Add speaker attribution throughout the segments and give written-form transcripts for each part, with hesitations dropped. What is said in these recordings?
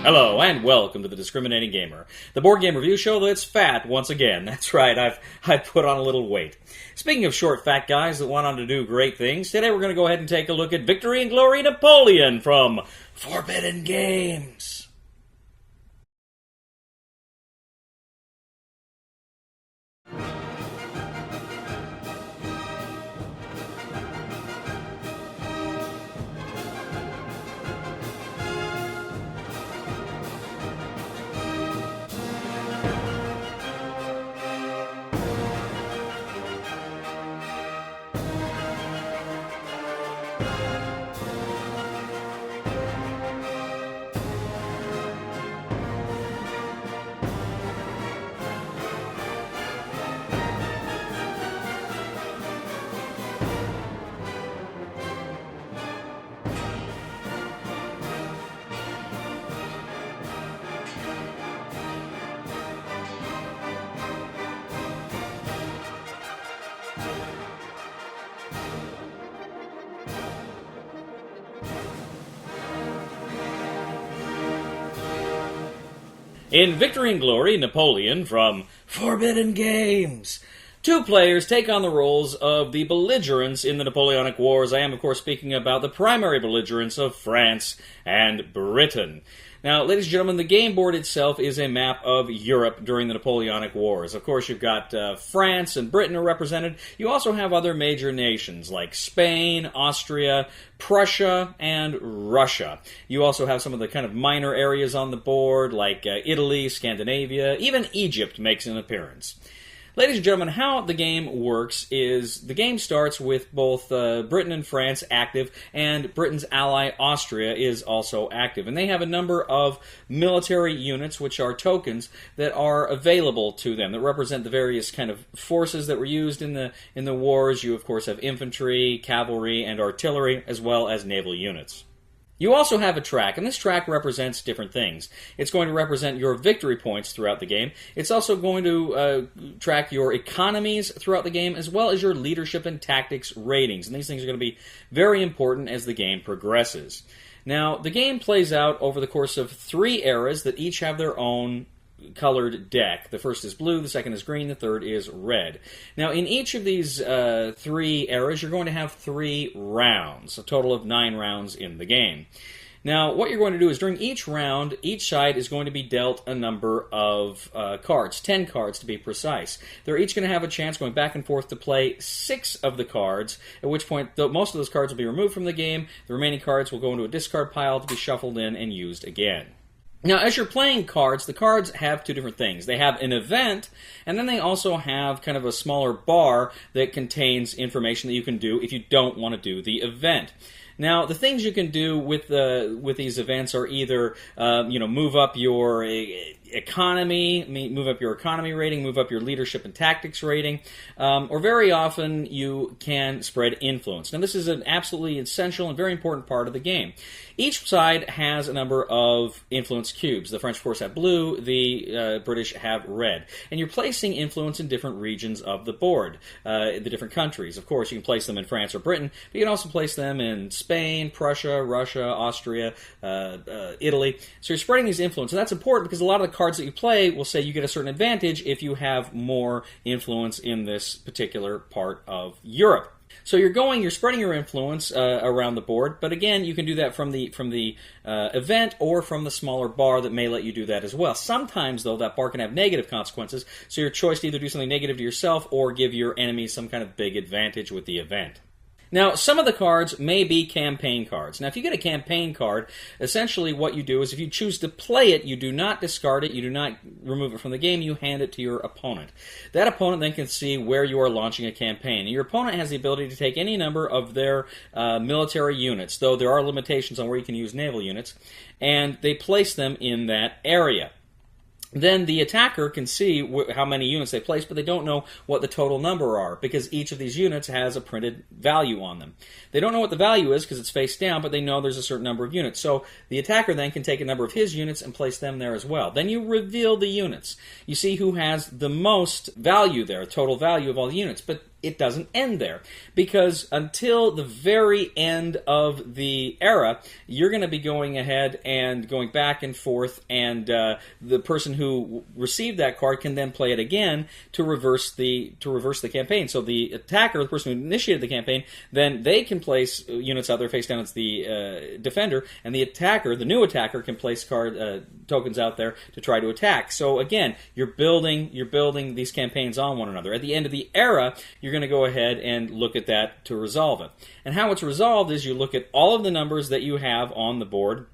Speaker 1: Hello, and welcome to the Discriminating Gamer, the board game review show that's fat once again. That's right, I've put on a little weight. Speaking of short, fat guys that went on to do great things, today we're going to go ahead and take a look at Victory and Glory Napoleon from Forbidden Games. In Victory and Glory, Napoleon from Forbidden Games. Two players take on the roles of the belligerents in the Napoleonic Wars. I am, of course, speaking about the primary belligerents of France and Britain. Now, ladies and gentlemen, the game board itself is a map of Europe during the Napoleonic Wars. Of course, you've got France and Britain are represented. You also have other major nations like Spain, Austria, Prussia, and Russia. You also have some of the kind of minor areas on the board like Italy, Scandinavia, even Egypt makes an appearance. Ladies and gentlemen, how the game works is the game starts with both Britain and France active, and Britain's ally Austria is also active. And they have a number of military units, which are tokens, that are available to them, that represent the various kind of forces that were used in the wars. You, of course, have infantry, cavalry, and artillery, as well as naval units. You also have a track, and this track represents different things. It's going to represent your victory points throughout the game. It's also going to track your economies throughout the game, as well as your leadership and tactics ratings. And these things are going to be very important as the game progresses. Now, the game plays out over the course of 3 eras that each have their own colored deck. The first is blue, the second is green, the third is red. Now, in each of these 3 eras, you're going to have 3 rounds, a total of 9 rounds in the game. Now, what you're going to do is during each round, each side is going to be dealt a number of cards, 10 cards to be precise. They're each going to have a chance going back and forth to play 6 of the cards, at which point most of those cards will be removed from the game. The remaining cards will go into a discard pile to be shuffled in and used again. Now, as you're playing cards, the cards have 2 different things. They have an event, and then they also have kind of a smaller bar that contains information that you can do if you don't want to do the event. Now, the things you can do with these events are either, move up your economy, move up your economy rating, move up your leadership and tactics rating, or very often you can spread influence. Now, this is an absolutely essential and very important part of the game. Each side has a number of influence cubes. The French, of course, have blue, the British have red. And you're placing influence in different regions of the board, the different countries. Of course, you can place them in France or Britain, but you can also place them in Spain, Prussia, Russia, Austria, Italy. So you're spreading these influence, and that's important because a lot of the cards that you play will say you get a certain advantage if you have more influence in this particular part of Europe. So you're spreading your influence around the board, but again, you can do that from the event or from the smaller bar that may let you do that as well. Sometimes, though, that bar can have negative consequences, so your choice to either do something negative to yourself or give your enemies some kind of big advantage with the event. Now, some of the cards may be campaign cards. Now, if you get a campaign card, essentially what you do is if you choose to play it, you do not discard it, you do not remove it from the game, you hand it to your opponent. That opponent then can see where you are launching a campaign. And your opponent has the ability to take any number of their military units, though there are limitations on where you can use naval units, and they place them in that area. Then the attacker can see how many units they place, but they don't know what the total number are, because each of these units has a printed value on them. They don't know what the value is because it's face down, but they know there's a certain number of units. So the attacker then can take a number of his units and place them there as well. Then you reveal the units. You see who has the most value there, total value of all the units. But it doesn't end there, because until the very end of the era, you're going to be going ahead and going back and forth, and the person who received that card can then play it again to reverse the campaign. So the attacker, the person who initiated the campaign, then they can place units out there face down as the defender, and the attacker, the new attacker, can place tokens out there to try to attack. So again, you're building these campaigns on one another. At the end of the era, you're going to go ahead and look at that to resolve it. And how it's resolved is you look at all of the numbers that you have on the board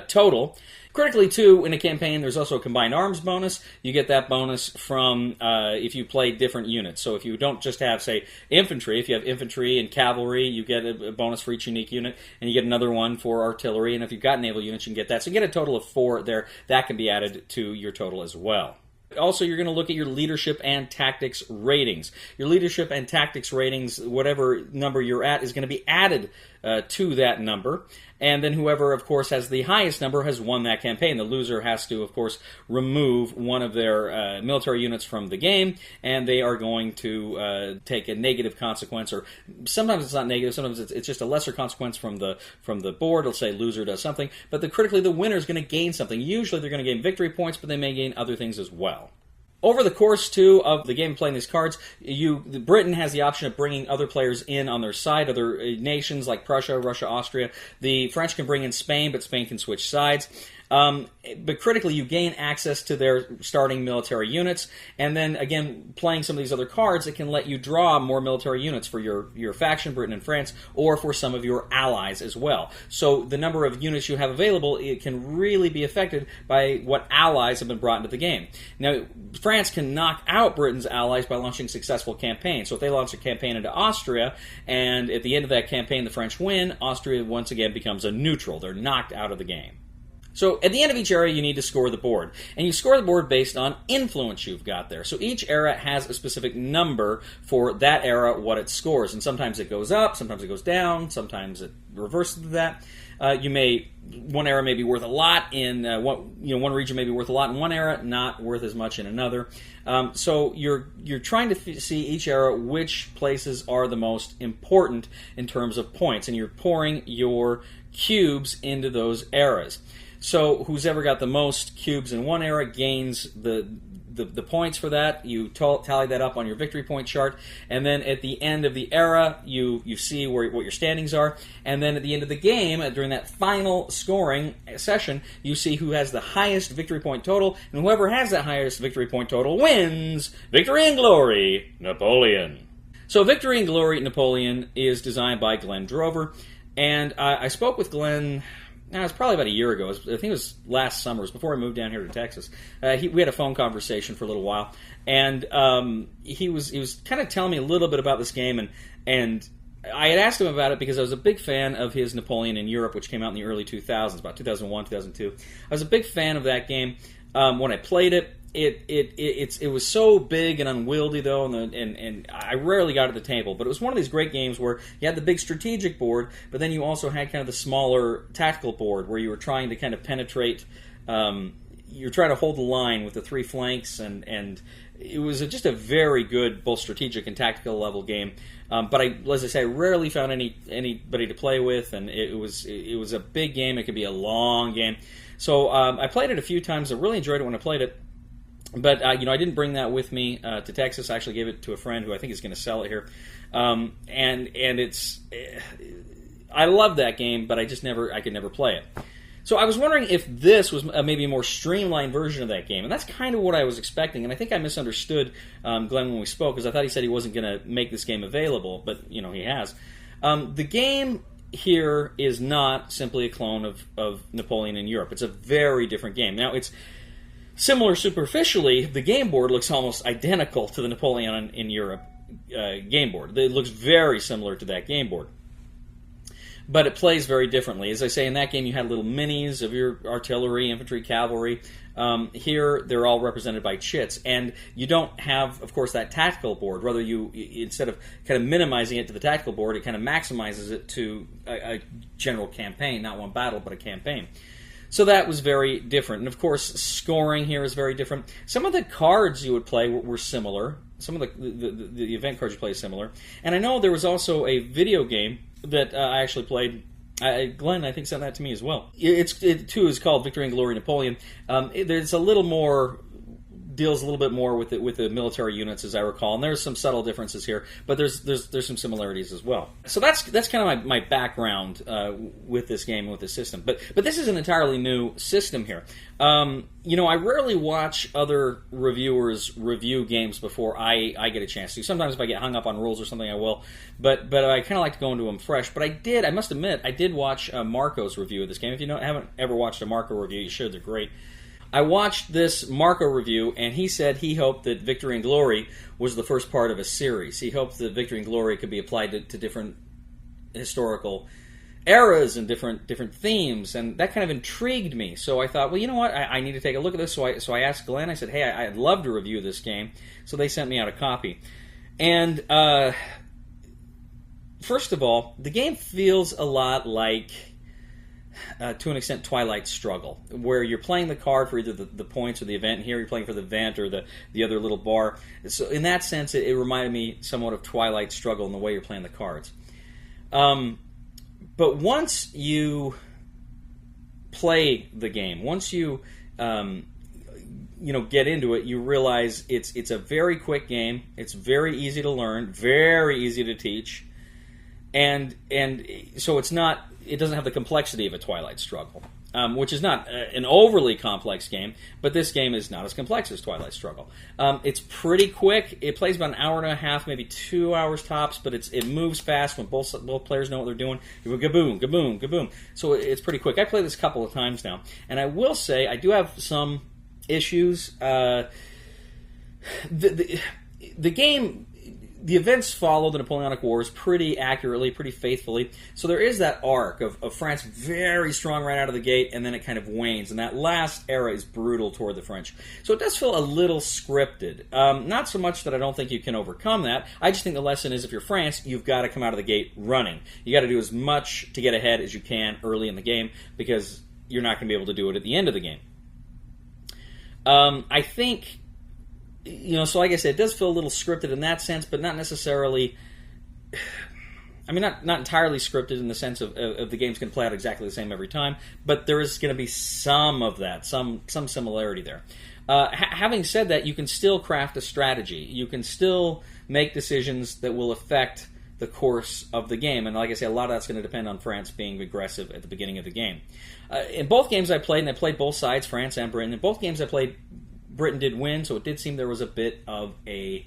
Speaker 1: total. Critically, too, in a campaign, there's also a combined arms bonus. You get that bonus from if you play different units. So if you don't just have, say, infantry, if you have infantry and cavalry, you get a bonus for each unique unit, and you get another one for artillery. And if you've got naval units, you can get that. So you get a total of 4 there. That can be added to your total as well. Also, you're going to look at your leadership and tactics ratings. Your leadership and tactics ratings, whatever number you're at, is going to be added to that number. And then whoever, of course, has the highest number has won that campaign. The loser has to, of course, remove one of their military units from the game, and they are going to take a negative consequence, or sometimes it's not negative, sometimes it's just a lesser consequence from the board. It'll say loser does something, but critically the winner is going to gain something. Usually they're going to gain victory points, but they may gain other things as well. Over the course, too, of the game playing these cards, Britain has the option of bringing other players in on their side, other nations like Prussia, Russia, Austria. The French can bring in Spain, but Spain can switch sides. But critically, you gain access to their starting military units, and then, again, playing some of these other cards, it can let you draw more military units for your faction, Britain and France, or for some of your allies as well. So the number of units you have available, it can really be affected by what allies have been brought into the game. Now, France can knock out Britain's allies by launching successful campaigns. So if they launch a campaign into Austria, and at the end of that campaign the French win, Austria once again becomes a neutral. They're knocked out of the game. So at the end of each era, you need to score the board. And you score the board based on influence you've got there. So each era has a specific number for that era, what it scores. And sometimes it goes up, sometimes it goes down, sometimes it reverses to that. One era may be worth a lot in one region may be worth a lot in one era, not worth as much in another. So you're trying to see each era which places are the most important in terms of points, and you're pouring your cubes into those eras. So who's ever got the most cubes in one era gains the points for that. You tally that up on your victory point chart, and then at the end of the era, you see what your standings are, and then at the end of the game, during that final scoring session, you see who has the highest victory point total, and whoever has that highest victory point total wins. Victory and Glory, Napoleon. So Victory and Glory, Napoleon is designed by Glenn Drover, and I spoke with Glenn. Now, it was probably about a year ago. I think it was last summer. It was before I moved down here to Texas. We had a phone conversation for a little while, and he was kind of telling me a little bit about this game, and I had asked him about it because I was a big fan of his Napoleon in Europe, which came out in the early 2000s, about 2001, 2002. I was a big fan of that game. When I played it, it was so big and unwieldy, though, and I rarely got at the table. But it was one of these great games where you had the big strategic board, but then you also had kind of the smaller tactical board where you were trying to kind of penetrate. You're trying to hold the line with the three flanks, and it was just a very good both strategic and tactical level game. But as I say, I rarely found anybody to play with, and it was a big game. It could be a long game. So I played it a few times. I really enjoyed it when I played it. But I didn't bring that with me to Texas. I actually gave it to a friend who I think is going to sell it here, and it's I love that game, but I could never play it. So I was wondering if this was maybe a more streamlined version of that game, and that's kind of what I was expecting. And I think I misunderstood Glenn when we spoke, because I thought he said he wasn't going to make this game available, but he has. The game here is not simply a clone of Napoleon in Europe. It's a very different game. Now it's similar superficially. The game board looks almost identical to the Napoleon in Europe game board. It looks very similar to that game board. But it plays very differently. As I say, in that game you had little minis of your artillery, infantry, cavalry. Here they're all represented by chits. And you don't have, of course, that tactical board. Rather, instead of kind of minimizing it to the tactical board, it kind of maximizes it to a general campaign. Not one battle, but a campaign. So that was very different. And of course, scoring here is very different. Some of the cards you would play were similar. Some of the event cards you play is similar. And I know there was also a video game that I actually played. Glenn, I think, sent that to me as well. It too is called Victory and Glory Napoleon. There's a little more, deals a little bit more with the military units, as I recall, and there's some subtle differences here, but there's some similarities as well. So that's kind of my background with this game and with this system. But this is an entirely new system here. I rarely watch other reviewers review games before I get a chance to. Sometimes if I get hung up on rules or something, I will. But I kind of like to go into them fresh. But I must admit, I did watch Marco's review of this game. If you haven't ever watched a Marco review, you should. They're great. I watched this Marco review, and he said he hoped that Victory and Glory was the first part of a series. He hoped that Victory and Glory could be applied to different historical eras and different themes, and that kind of intrigued me. So I thought, well, you know what, I need to take a look at this. So I asked Glenn, I said, hey, I'd love to review this game. So they sent me out a copy. And first of all, the game feels a lot like, to an extent, Twilight Struggle, where you're playing the card for either the points or the event. Here you're playing for the event or the other little bar. So in that sense, it reminded me somewhat of Twilight Struggle in the way you're playing the cards. But once you play the game, once you get into it, you realize it's a very quick game. It's very easy to learn, very easy to teach, and so it doesn't have the complexity of a Twilight Struggle, which is not an overly complex game, but this game is not as complex as Twilight Struggle. It's pretty quick. It plays about an hour and a half, maybe 2 hours tops, but it moves fast when both players know what they're doing. You go gaboom, gaboom, gaboom. So it's pretty quick. I played this a couple of times now, and I will say I do have some issues. The game... The events follow the Napoleonic Wars pretty accurately, pretty faithfully. So there is that arc of France very strong right out of the gate, and then it kind of wanes. And that last era is brutal toward the French. So it does feel a little scripted. Not so much that I don't think you can overcome that. I just think the lesson is if you're France, you've got to come out of the gate running. You got to do as much to get ahead as you can early in the game, because you're not going to be able to do it at the end of the game. I think... so like I said, it does feel a little scripted in that sense, but not necessarily... I mean, not entirely scripted in the sense of the game's going to play out exactly the same every time, but there is going to be some of that, some similarity there. Having said that, you can still craft a strategy. You can still make decisions that will affect the course of the game, and like I say, a lot of that's going to depend on France being aggressive at the beginning of the game. In both games I played, and I played both sides, France and Britain, in both games I played, Britain did win, so it did seem there was a bit of a...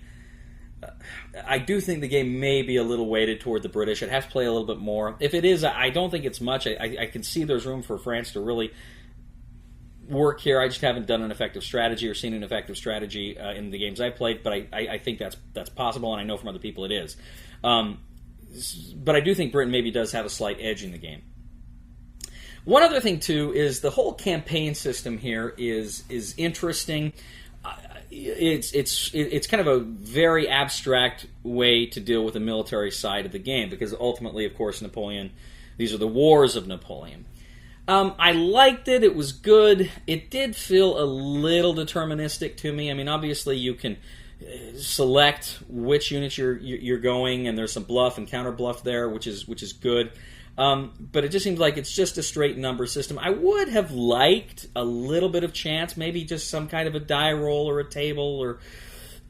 Speaker 1: I do think the game may be a little weighted toward the British. It has to play a little bit more. If it is, I don't think it's much. I can see there's room for France to really work here. I just haven't done an effective strategy or seen an effective strategy in the games I played, but I think that's possible, and I know from other people it is. But I do think Britain maybe does have a slight edge in the game. One other thing, too, is the whole campaign system here is interesting. It's kind of a very abstract way to deal with the military side of the game, because ultimately, of course, Napoleon, these are the wars of Napoleon. I liked it. It was good. It did feel a little deterministic to me. I mean, obviously, you can select which units you're going, and there's some bluff and counter bluff there, which is good. But it just seems like it's just a straight number system. I would have liked a little bit of chance, maybe just some kind of a die roll or a table or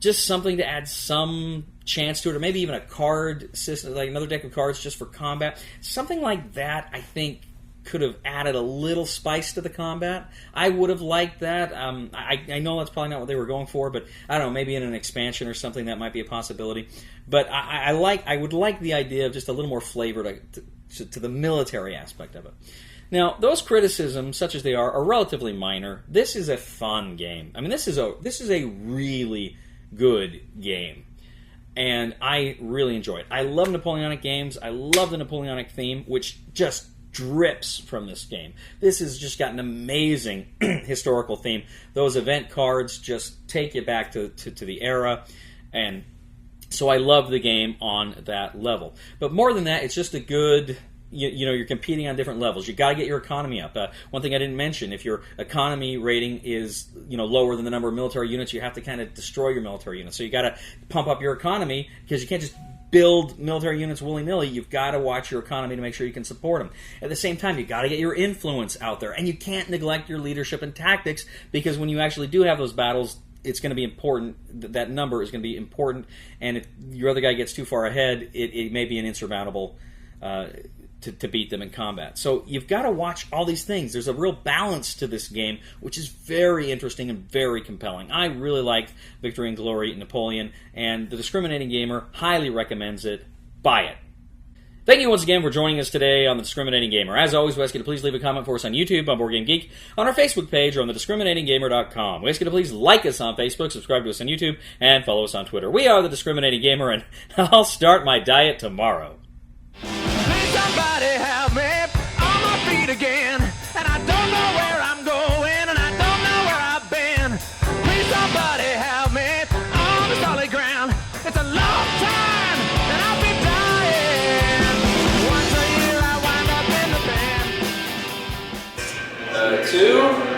Speaker 1: just something to add some chance to it, or maybe even a card system, like another deck of cards just for combat. Something like that, I think, could have added a little spice to the combat. I would have liked that. I know that's probably not what they were going for, but I don't know, maybe in an expansion or something that might be a possibility. But I would like the idea of just a little more flavor to the military aspect of it. Now, those criticisms, such as they are relatively minor. This is a fun game. I mean, this is a really good game, and I really enjoy it. I love Napoleonic games. I love the Napoleonic theme, which just drips from this game. This has just got an amazing historical theme. Those event cards just take you back to the era, and so I love the game on that level. But more than that, it's just a good you're competing on different levels. You got to get your economy up. One thing I didn't mention: if your economy rating is lower than the number of military units, you have to kind of destroy your military units. So you got to pump up your economy because you can't just build military units willy-nilly. You've got to watch your economy to make sure you can support them. At the same time, you got to get your influence out there, and you can't neglect your leadership and tactics, because when you actually do have those battles, it's going to be important. That number is going to be important, and if your other guy gets too far ahead, it may be an insurmountable to beat them in combat. So you've got to watch all these things. There's a real balance to this game, which is very interesting and very compelling. I really liked Victory and Glory Napoleon, and the Discriminating Gamer highly recommends it. Buy it. Thank you once again for joining us today on The Discriminating Gamer. As always, we ask you to please leave a comment for us on YouTube, on Board Game Geek, on our Facebook page, or on thediscriminatinggamer.com. We ask you to please like us on Facebook, subscribe to us on YouTube, and follow us on Twitter. We are The Discriminating Gamer, and I'll start my diet tomorrow.
Speaker 2: Somebody help me on my feet again, and I don't know where I'm going, and I don't know where I've been. Please somebody help me on the solid ground. It's a long time, and I'll be dying. Once a year I wind up in the band.
Speaker 3: 2